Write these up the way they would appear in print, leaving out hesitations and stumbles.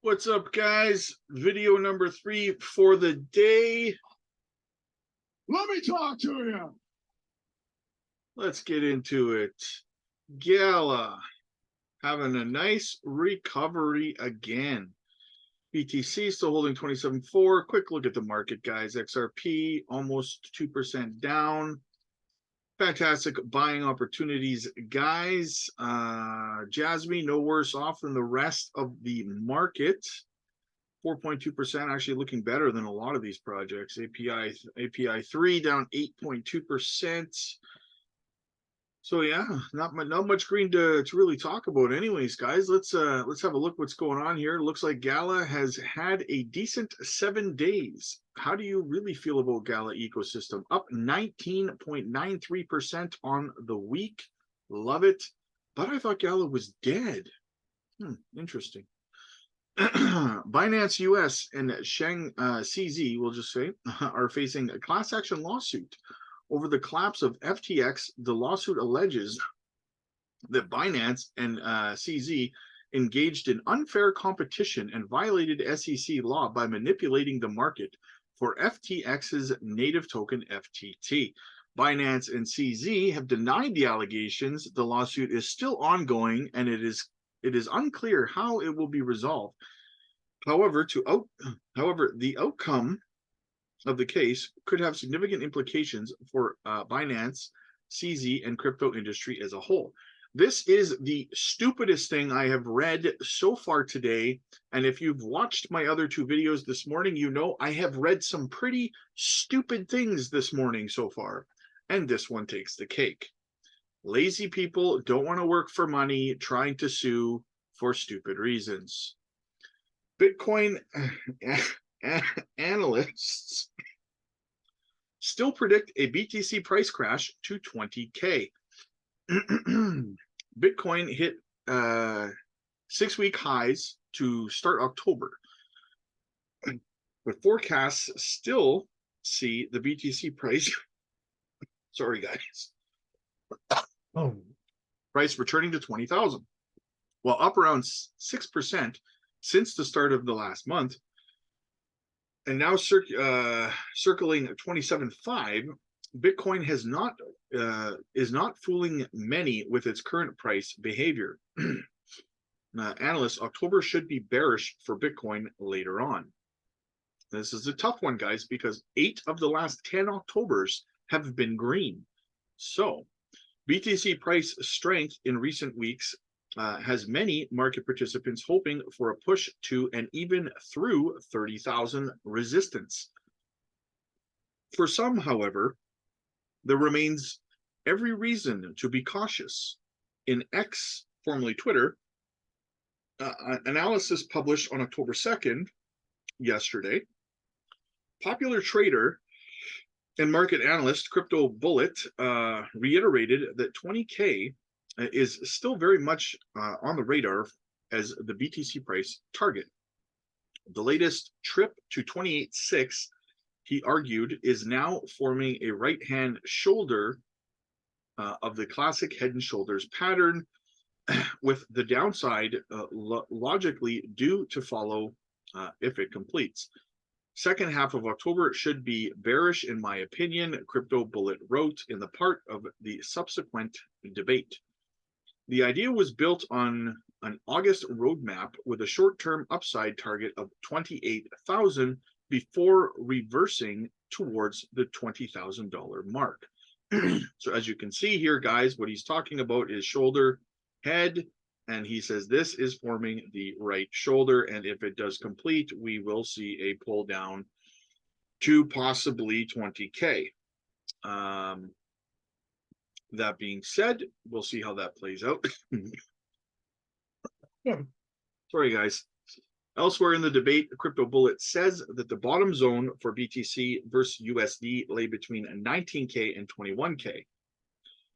What's up, guys? Video number 3 for the day. Let me talk to you. Let's get into it. Gala having a nice recovery again. BTC still holding 27.4. Quick look at the market, guys. XRP almost 2% down. Fantastic buying opportunities, guys. Jasmine no worse off than the rest of the market. 4.2%, actually looking better than a lot of these projects. API 3 down 8.2%. So yeah, not much green to really talk about. Anyways, guys, let's have a look what's going on here. Looks like Gala has had a decent 7 days. How do you really feel about Gala ecosystem? Up 19.93% on the week. Love it. But I thought Gala was dead. Interesting. Binance US and Shang CZ, we'll just say, are facing a class action lawsuit over the collapse of FTX. The lawsuit alleges that Binance and CZ engaged in unfair competition and violated SEC law by manipulating the market for FTX's native token FTT. Binance and CZ have denied the allegations. The lawsuit is still ongoing, and it is unclear how it will be resolved. However, the outcome of the case could have significant implications for Binance, CZ, and crypto industry as a whole. This is the stupidest thing I have read so far today. And if you've watched my other 2 videos this morning, you know I have read some pretty stupid things this morning so far. And this one takes the cake. Lazy people don't want to work for money, trying to sue for stupid reasons. Bitcoin analysts still predict a BTC price crash to 20K. Bitcoin hit 6-week highs to start October, but forecasts still see the BTC price sorry guys price returning to 20,000, while up around 6% since the start of the last month, and now circling 27.5. Bitcoin is not fooling many with its current price behavior. Analysts, October should be bearish for Bitcoin later on. This is a tough one, guys, because 8 of the last 10 Octobers have been green. So BTC price strength in recent weeks has many market participants hoping for a push to and even through 30,000 resistance. For some, however, there remains every reason to be cautious. In X, formerly Twitter, analysis published on October 2nd, yesterday, popular trader and market analyst Crypto Bullet reiterated that 20K is still very much on the radar as the BTC price target. The latest trip to 28.6, he argued, is now forming a right-hand shoulder of the classic head and shoulders pattern, with the downside logically due to follow if it completes. Second half of October should be bearish, in my opinion, Crypto Bullet wrote in the part of the subsequent debate. The idea was built on an August roadmap with a short-term upside target of 28,000 before reversing towards the $20,000 mark. So as you can see here, guys, what he's talking about is shoulder, head, and he says this is forming the right shoulder, and if it does complete, we will see a pull down to possibly 20K. That being said, we'll see how that plays out. Sorry, guys. Elsewhere in the debate, Crypto Bullet says that the bottom zone for BTC versus USD lay between 19K and 21K.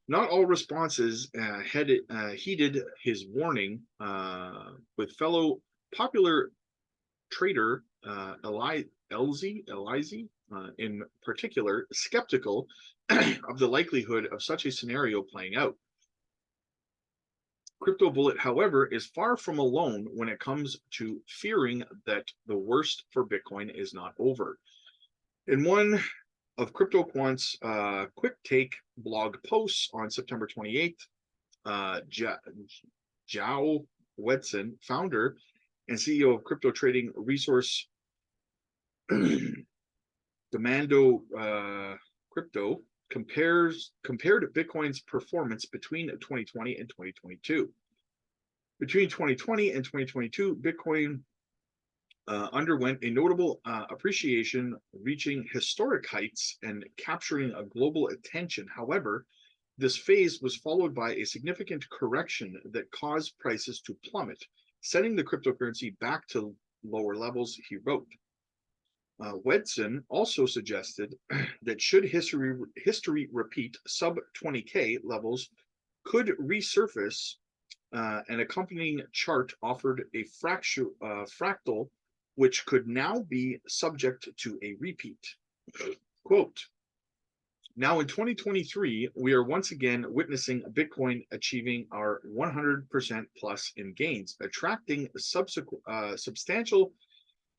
Not all responses heeded his warning, with fellow popular trader Elzy in particular skeptical of the likelihood of such a scenario playing out. Crypto Bullet, however, is far from alone when it comes to fearing that the worst for Bitcoin is not over. In one of CryptoQuant's quick take blog posts on September 28th, Zhao Wedson, founder and CEO of crypto trading resource Demando Crypto, compared Bitcoin's performance between 2020 and 2022. Between 2020 and 2022, Bitcoin underwent a notable appreciation, reaching historic heights and capturing a global attention. However, this phase was followed by a significant correction that caused prices to plummet, sending the cryptocurrency back to lower levels, he wrote. Wedson also suggested that should history repeat, sub 20K levels could resurface. An accompanying chart offered a fractal, which could now be subject to a repeat. Quote, now in 2023, we are once again witnessing Bitcoin achieving our 100% plus in gains, attracting substantial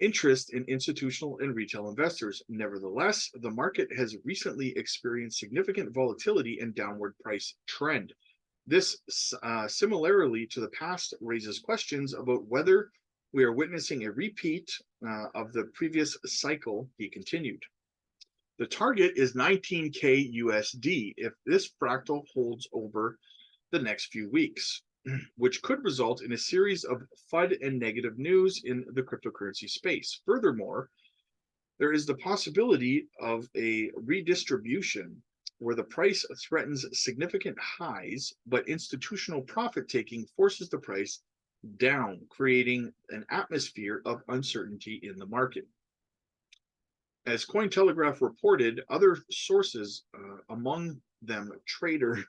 interest in institutional and retail investors. Nevertheless, the market has recently experienced significant volatility and downward price trend. This, similarly to the past, raises questions about whether we are witnessing a repeat of the previous cycle, he continued. The target is 19K USD if this fractal holds over the next few weeks, which could result in a series of FUD and negative news in the cryptocurrency space. Furthermore, there is the possibility of a redistribution where the price threatens significant highs, but institutional profit-taking forces the price down, creating an atmosphere of uncertainty in the market. As Cointelegraph reported, other sources, among them traders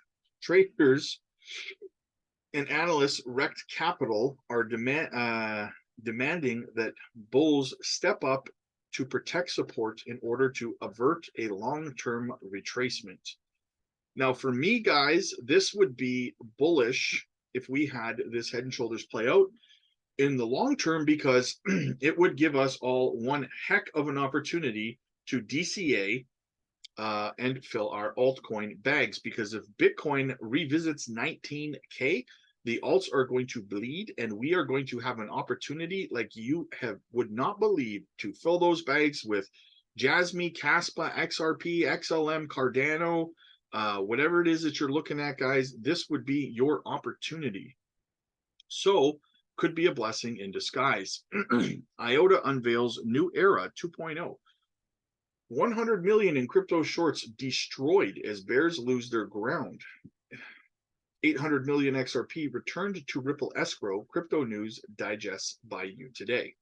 and analysts, wrecked capital, are demanding that bulls step up to protect support in order to avert a long-term retracement. Now, for me, guys, this would be bullish if we had this head and shoulders play out in the long term, because it would give us all one heck of an opportunity to DCA and fill our altcoin bags. Because if Bitcoin revisits 19K, the alts are going to bleed, and we are going to have an opportunity like you would not believe to fill those bags with Jasmy, Caspa, XRP, XLM, Cardano, whatever it is that you're looking at, guys. This would be your opportunity. So could be a blessing in disguise. IOTA unveils new era 2.0. 100 million in crypto shorts destroyed as bears lose their ground. 800 million XRP returned to Ripple escrow. Crypto news digests by you today.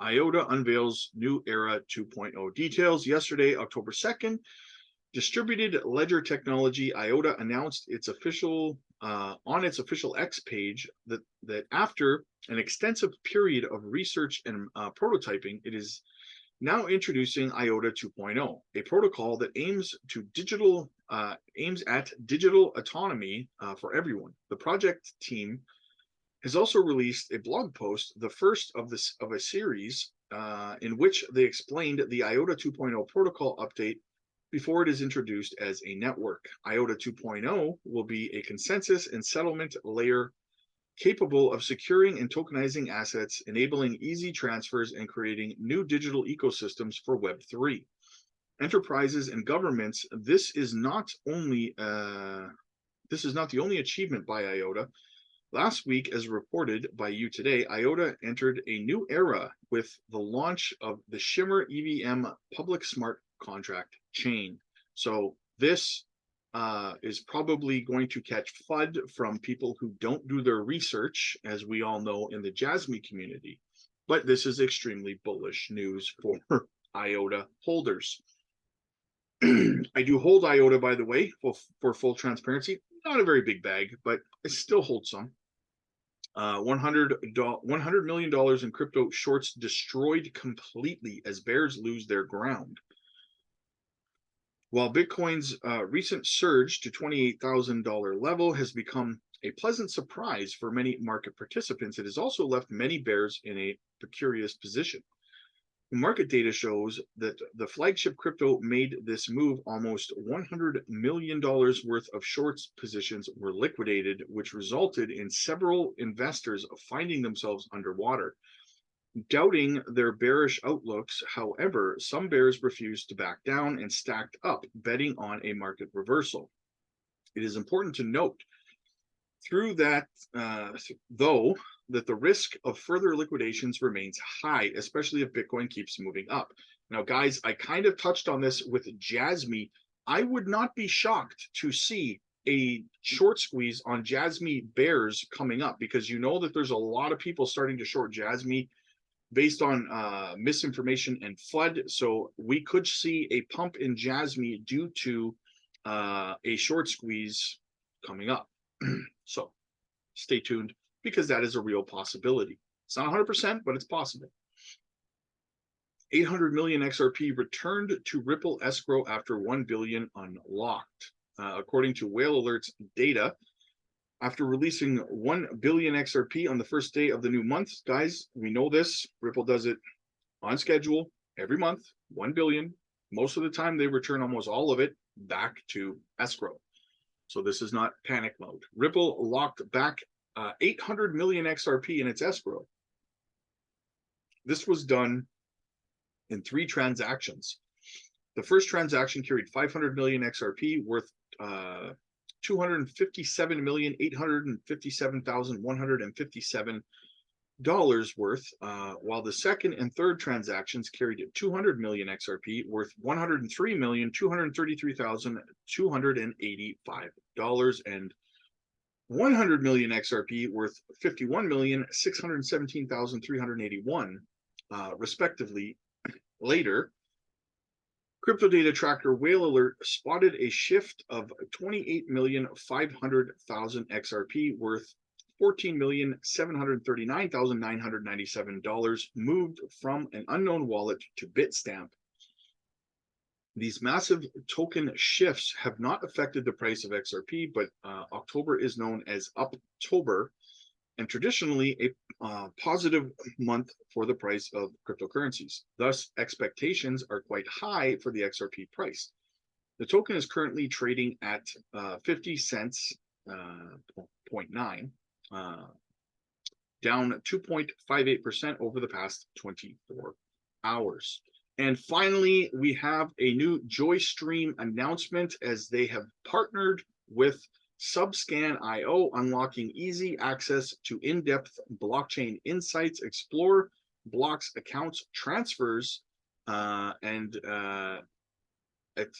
IOTA unveils new era 2.0 details. Yesterday, October 2nd, distributed ledger technology IOTA announced its official on its official X page that after an extensive period of research and prototyping, it is now introducing IOTA 2.0, a protocol that aims at digital autonomy for everyone. The project team has also released a blog post, the first of a series, in which they explained the IOTA 2.0 protocol update before it is introduced as a network. IOTA 2.0 will be a consensus and settlement layer capable of securing and tokenizing assets, enabling easy transfers, and creating new digital ecosystems for Web3. Enterprises and governments, this is not the only achievement by IOTA. Last week, as reported by you today, IOTA entered a new era with the launch of the Shimmer EVM public smart contract chain. So this is probably going to catch FUD from people who don't do their research, as we all know in the Jasmy community. But this is extremely bullish news for IOTA holders. I do hold IOTA, by the way, for full transparency. Not a very big bag, but I still hold some. $100 million in crypto shorts destroyed completely as bears lose their ground. While Bitcoin's recent surge to $28,000 level has become a pleasant surprise for many market participants, it has also left many bears in a precarious position. Market data shows that the flagship crypto made this move. Almost $100 million worth of shorts positions were liquidated, which resulted in several investors finding themselves underwater. Doubting their bearish outlooks, however, some bears refused to back down and stacked up, betting on a market reversal. It is important to note through that, though, that the risk of further liquidations remains high, especially if Bitcoin keeps moving up. Now, guys, I kind of touched on this with Jasmy. I would not be shocked to see a short squeeze on Jasmy bears coming up, because you know that there's a lot of people starting to short Jasmy based on misinformation and FUD. So we could see a pump in Jasmy due to a short squeeze coming up. So stay tuned, because that is a real possibility. It's not 100%, but it's possible. 800 million XRP returned to Ripple escrow after 1 billion unlocked. According to Whale Alert's data, after releasing 1 billion XRP on the first day of the new month, guys, we know this. Ripple does it on schedule every month, 1 billion. Most of the time, they return almost all of it back to escrow. So this is not panic mode. Ripple locked back 800 million XRP in its escrow. This was done in 3 transactions. The first transaction carried 500 million XRP worth $257,857,157 worth, while the second and third transactions carried 200 million XRP worth $103,233,285 and 100 million XRP worth $51,617,381, respectively. Later, crypto data tracker Whale Alert spotted a shift of 28,500,000 XRP worth $14,739,997 moved from an unknown wallet to Bitstamp. These massive token shifts have not affected the price of XRP, but October is known as Uptober, and traditionally a positive month for the price of cryptocurrencies. Thus, expectations are quite high for the XRP price. The token is currently trading at 50 cents, 0.9, down 2.58% over the past 24 hours. And finally, we have a new JoyStream announcement, as they have partnered with Subscan.io, unlocking easy access to in-depth blockchain insights, explore blocks, accounts, transfers, and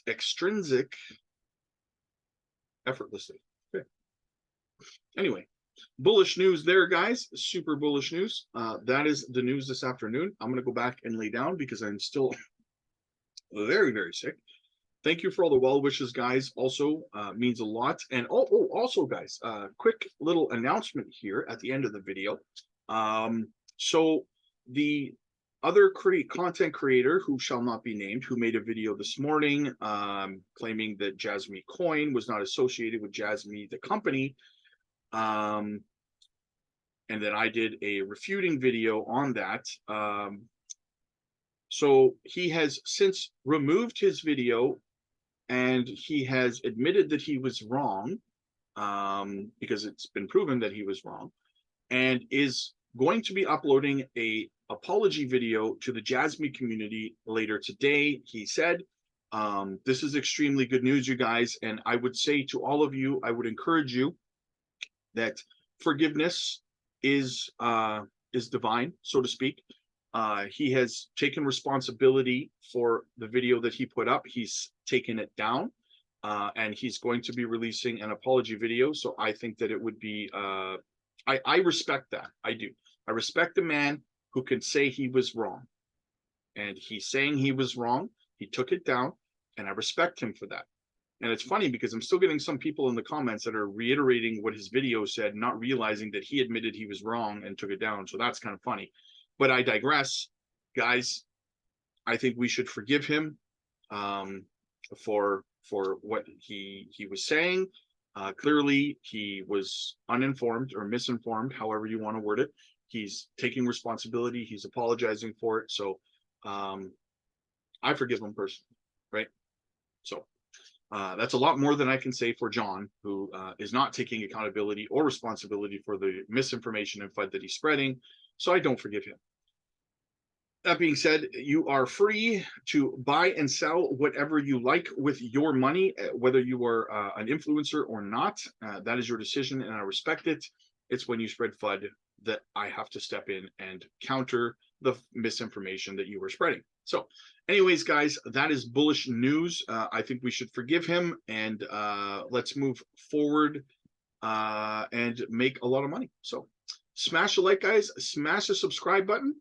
extrinsic effortlessly. Okay. Anyway, bullish news there, guys. Super bullish news. That is the news this afternoon. I'm going to go back and lay down because I'm still very, very sick. Thank you for all the well wishes, guys. Also means a lot. And also, guys, quick little announcement here at the end of the video. So the other content creator, who shall not be named, who made a video this morning claiming that Jasmy Coin was not associated with Jasmy the company, and then I did a refuting video on that. So he has since removed his video, and he has admitted that he was wrong, because it's been proven that he was wrong, and is going to be uploading a apology video to the Jasmy community later today. He said, this is extremely good news, you guys, and I would say to all of you, I would encourage you that forgiveness is divine, so to speak. He has taken responsibility for the video that he put up. He's taken it down, and he's going to be releasing an apology video. So I think that it would be, I respect that. I do. I respect the man who can say he was wrong. And he's saying he was wrong. He took it down, and I respect him for that. And it's funny because I'm still getting some people in the comments that are reiterating what his video said, not realizing that he admitted he was wrong and took it down. So that's kind of funny. But I digress, guys. I think we should forgive him. for what he was saying. Clearly, he was uninformed or misinformed, however you want to word it. He's taking responsibility. He's apologizing for it. So I forgive him personally, right? So that's a lot more than I can say for John, who is not taking accountability or responsibility for the misinformation and FUD that he's spreading. So I don't forgive him. That being said, you are free to buy and sell whatever you like with your money, whether you are an influencer or not. That is your decision, and I respect it. It's when you spread FUD that I have to step in and counter the misinformation that you were spreading. So anyways, guys, that is bullish news. I think we should forgive him, and let's move forward and make a lot of money. So smash the like, guys. Smash the subscribe button.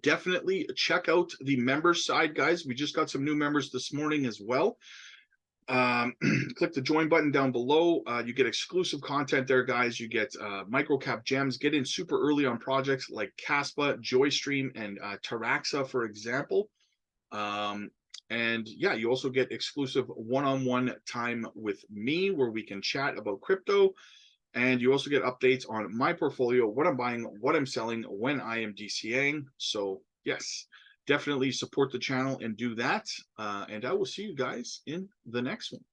Definitely check out the members side, guys. We just got some new members this morning as well. Click the join button down below. You get exclusive content there, guys. You get microcap gems. Get in super early on projects like Caspa, Joystream, and Taraxa, for example. And yeah, you also get exclusive one-on-one time with me where we can chat about crypto. And you also get updates on my portfolio, what I'm buying, what I'm selling, when I am DCAing. So yes, definitely support the channel and do that. And I will see you guys in the next one.